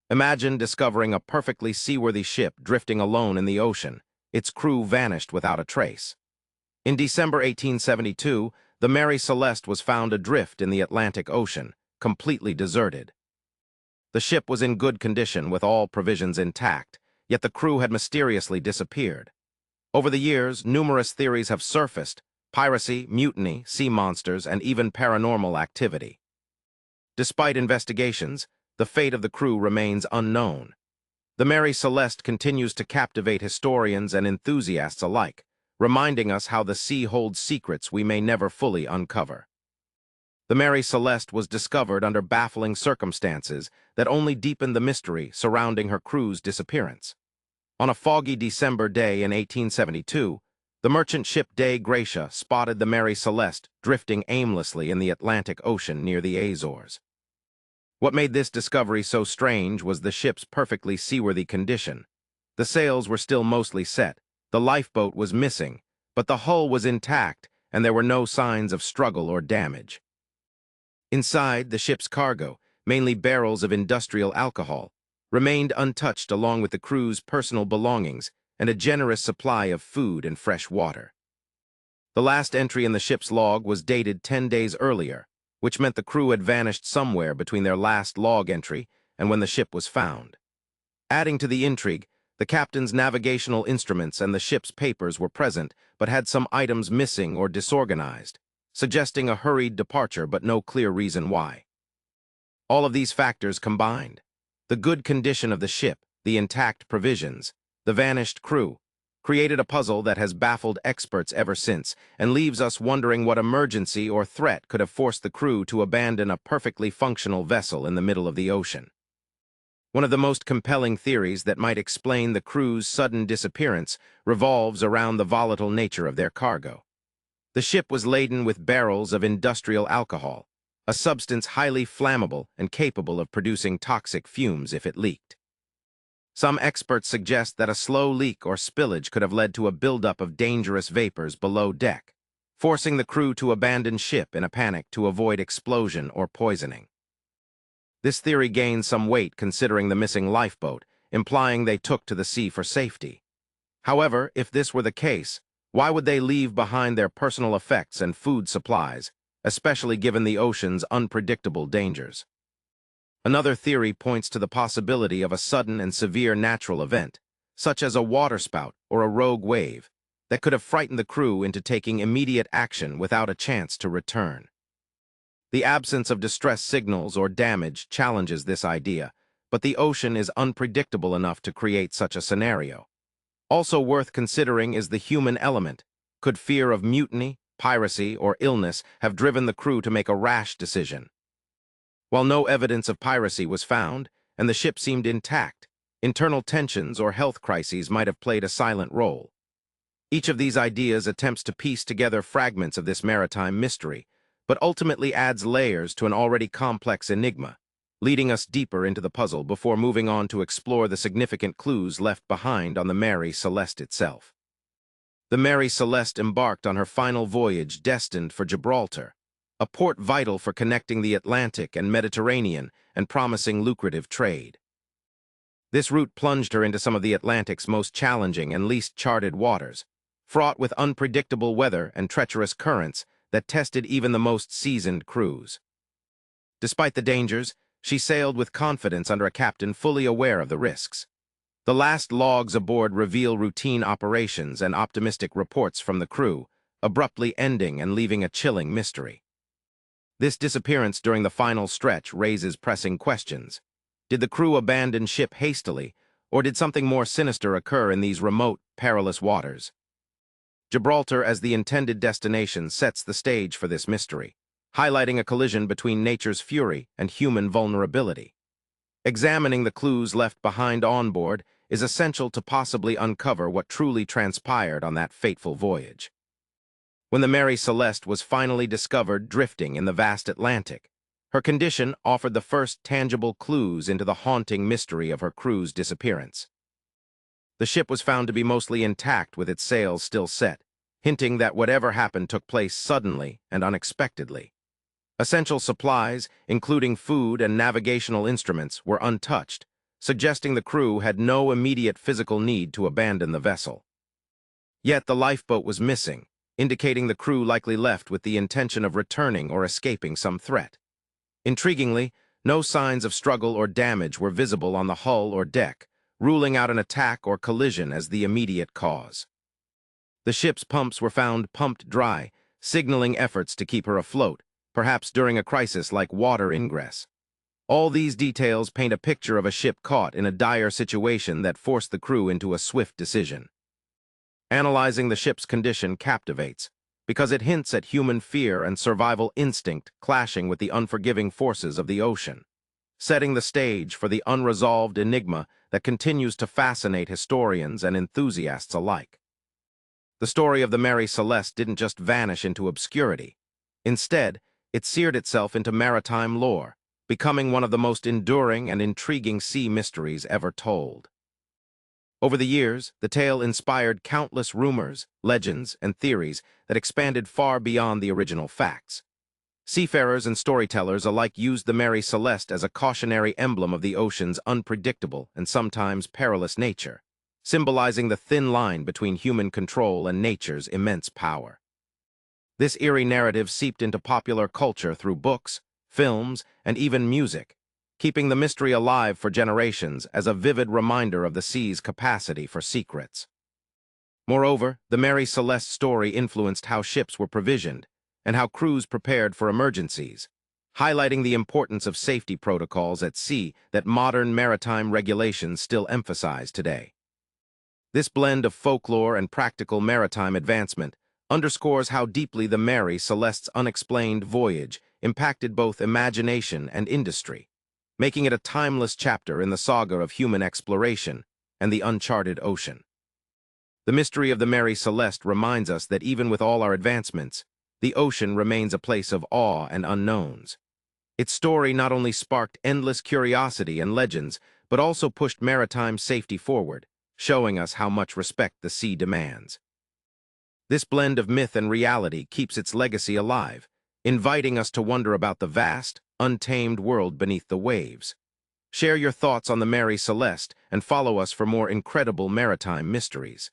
Imagine discovering a perfectly seaworthy ship drifting alone in the ocean, its crew vanished without a trace. In December 1872, the Mary Celeste was found adrift in the Atlantic Ocean, completely deserted. The ship was in good condition with all provisions intact, yet the crew had mysteriously disappeared. Over the years, numerous theories have surfaced: piracy, mutiny, sea monsters, and even paranormal activity. Despite investigations, the fate of the crew remains unknown. The Mary Celeste continues to captivate historians and enthusiasts alike, reminding us how the sea holds secrets we may never fully uncover. The Mary Celeste was discovered under baffling circumstances that only deepened the mystery surrounding her crew's disappearance. On a foggy December day in 1872, the merchant ship Dei Gratia spotted the Mary Celeste drifting aimlessly in the Atlantic Ocean near the Azores. What made this discovery so strange was the ship's perfectly seaworthy condition. The sails were still mostly set, the lifeboat was missing, but the hull was intact and there were no signs of struggle or damage. Inside, the ship's cargo, mainly barrels of industrial alcohol, remained untouched along with the crew's personal belongings and a generous supply of food and fresh water. The last entry in the ship's log was dated 10 days earlier, which meant the crew had vanished somewhere between their last log entry and when the ship was found. Adding to the intrigue, the captain's navigational instruments and the ship's papers were present but had some items missing or disorganized, suggesting a hurried departure but no clear reason why. All of these factors combined, the good condition of the ship, the intact provisions, the vanished crew, created a puzzle that has baffled experts ever since and leaves us wondering what emergency or threat could have forced the crew to abandon a perfectly functional vessel in the middle of the ocean. One of the most compelling theories that might explain the crew's sudden disappearance revolves around the volatile nature of their cargo. The ship was laden with barrels of industrial alcohol, a substance highly flammable and capable of producing toxic fumes if it leaked. Some experts suggest that a slow leak or spillage could have led to a buildup of dangerous vapors below deck, forcing the crew to abandon ship in a panic to avoid explosion or poisoning. This theory gains some weight considering the missing lifeboat, implying they took to the sea for safety. However, if this were the case, why would they leave behind their personal effects and food supplies, especially given the ocean's unpredictable dangers? Another theory points to the possibility of a sudden and severe natural event, such as a waterspout or a rogue wave, that could have frightened the crew into taking immediate action without a chance to return. The absence of distress signals or damage challenges this idea, but the ocean is unpredictable enough to create such a scenario. Also worth considering is the human element. Could fear of mutiny, piracy, or illness have driven the crew to make a rash decision? While no evidence of piracy was found, and the ship seemed intact, internal tensions or health crises might have played a silent role. Each of these ideas attempts to piece together fragments of this maritime mystery, but ultimately adds layers to an already complex enigma, leading us deeper into the puzzle before moving on to explore the significant clues left behind on the Mary Celeste itself. The Mary Celeste embarked on her final voyage destined for Gibraltar, a port vital for connecting the Atlantic and Mediterranean and promising lucrative trade. This route plunged her into some of the Atlantic's most challenging and least charted waters, fraught with unpredictable weather and treacherous currents that tested even the most seasoned crews. Despite the dangers, she sailed with confidence under a captain fully aware of the risks. The last logs aboard reveal routine operations and optimistic reports from the crew, abruptly ending and leaving a chilling mystery. This disappearance during the final stretch raises pressing questions. Did the crew abandon ship hastily, or did something more sinister occur in these remote, perilous waters? Gibraltar as the intended destination sets the stage for this mystery, highlighting a collision between nature's fury and human vulnerability. Examining the clues left behind on board is essential to possibly uncover what truly transpired on that fateful voyage. When the Mary Celeste was finally discovered drifting in the vast Atlantic, her condition offered the first tangible clues into the haunting mystery of her crew's disappearance. The ship was found to be mostly intact with its sails still set, hinting that whatever happened took place suddenly and unexpectedly. Essential supplies, including food and navigational instruments, were untouched, suggesting the crew had no immediate physical need to abandon the vessel. Yet the lifeboat was missing, indicating the crew likely left with the intention of returning or escaping some threat. Intriguingly, no signs of struggle or damage were visible on the hull or deck, ruling out an attack or collision as the immediate cause. The ship's pumps were found pumped dry, signaling efforts to keep her afloat, perhaps during a crisis like water ingress. All these details paint a picture of a ship caught in a dire situation that forced the crew into a swift decision. Analyzing the ship's condition captivates, because it hints at human fear and survival instinct clashing with the unforgiving forces of the ocean, setting the stage for the unresolved enigma that continues to fascinate historians and enthusiasts alike. The story of the Mary Celeste didn't just vanish into obscurity. Instead, it seared itself into maritime lore, becoming one of the most enduring and intriguing sea mysteries ever told. Over the years, the tale inspired countless rumors, legends, and theories that expanded far beyond the original facts. Seafarers and storytellers alike used the Mary Celeste as a cautionary emblem of the ocean's unpredictable and sometimes perilous nature, symbolizing the thin line between human control and nature's immense power. This eerie narrative seeped into popular culture through books, films, and even music, keeping the mystery alive for generations as a vivid reminder of the sea's capacity for secrets. Moreover, the Mary Celeste story influenced how ships were provisioned and how crews prepared for emergencies, highlighting the importance of safety protocols at sea that modern maritime regulations still emphasize today. This blend of folklore and practical maritime advancement underscores how deeply the Mary Celeste's unexplained voyage impacted both imagination and industry, making it a timeless chapter in the saga of human exploration and the uncharted ocean. The mystery of the Mary Celeste reminds us that even with all our advancements, the ocean remains a place of awe and unknowns. Its story not only sparked endless curiosity and legends, but also pushed maritime safety forward, showing us how much respect the sea demands. This blend of myth and reality keeps its legacy alive, inviting us to wonder about the vast, untamed world beneath the waves. Share your thoughts on the Mary Celeste and follow us for more incredible maritime mysteries.